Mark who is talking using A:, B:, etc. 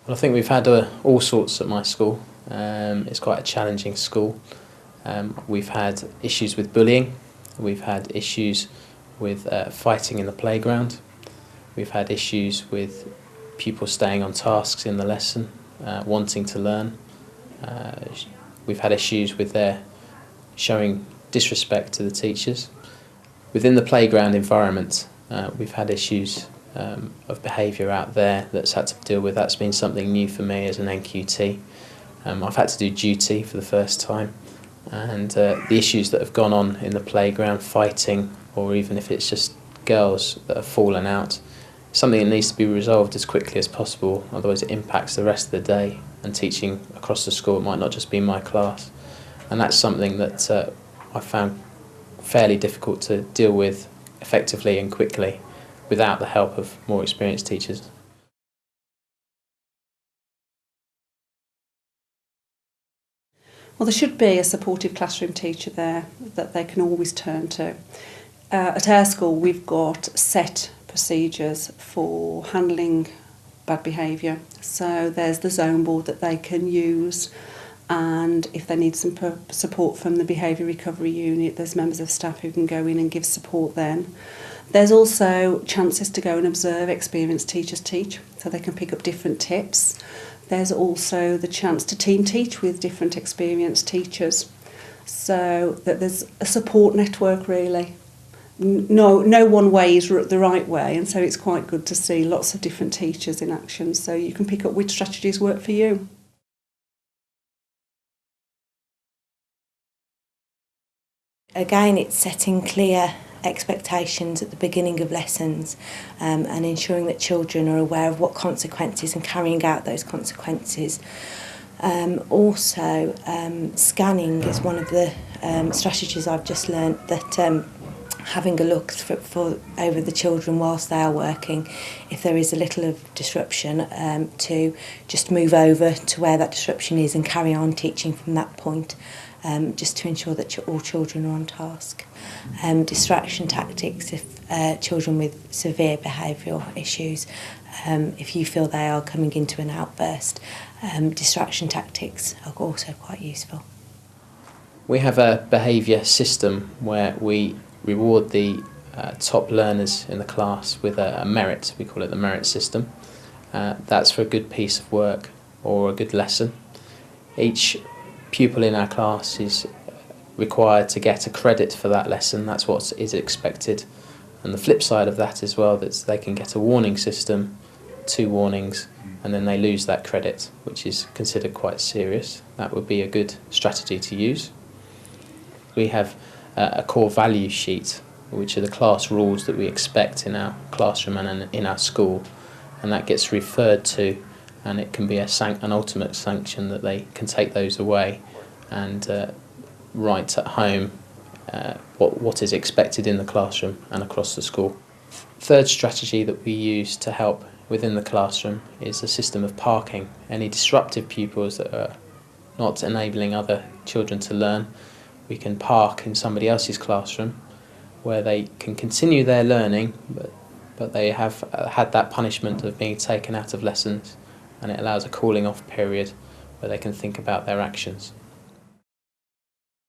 A: Well, I think we've had all sorts at my school. It's quite a challenging school. We've had issues with bullying. We've had issues with fighting in the playground. We've had issues with pupils staying on tasks in the lesson, wanting to learn. We've had issues with their showing disrespect to the teachers. Within the playground environment, we've had issues of behaviour out there that's had to deal with. That's been something new for me as an NQT. I've had to do duty for the first time, and the issues that have gone on in the playground, fighting, or even if it's just girls that have fallen out, something that needs to be resolved as quickly as possible, otherwise it impacts the rest of the day and teaching across the school. It might not just be my class, and that's something that I found fairly difficult to deal with effectively and quickly without the help of more experienced teachers.
B: Well, there should be a supportive classroom teacher there that they can always turn to. At our school, we've got set procedures for handling bad behaviour. So there's the zone board that they can use, and if they need some support from the behaviour recovery unit, there's members of staff who can go in and give support then. There's also chances to go and observe experienced teachers teach, so they can pick up different tips. There's also the chance to team teach with different experienced teachers, so that there's a support network really. No one way is the right way, and so it's quite good to see lots of different teachers in action, so you can pick up which strategies work for you.
C: Again, it's setting clear expectations at the beginning of lessons, and ensuring that children are aware of what consequences and carrying out those consequences. Also, scanning is one of the strategies I've just learnt, that having a look for over the children whilst they are working, if there is a little of disruption, to just move over to where that disruption is and carry on teaching from that point, just to ensure that all children are on task. Distraction tactics, if children with severe behavioural issues, if you feel they are coming into an outburst, distraction tactics are also quite useful.
A: We have a behaviour system where we reward the top learners in the class with a merit. We call it the merit system. That's for a good piece of work or a good lesson. Each pupil in our class is required to get a credit for that lesson. That's what is expected. And the flip side of that as well, that they can get a warning system, 2 warnings, and then they lose that credit, which is considered quite serious. That would be a good strategy to use. We have a core value sheet, which are the class rules that we expect in our classroom and in our school, and that gets referred to, and it can be an ultimate sanction that they can take those away and write at home what is expected in the classroom and across the school. Third strategy that we use to help within the classroom is a system of parking. Any disruptive pupils that are not enabling other children to learn, we can park in somebody else's classroom where they can continue their learning, but they have had that punishment of being taken out of lessons, and it allows a cooling off period where they can think about their actions.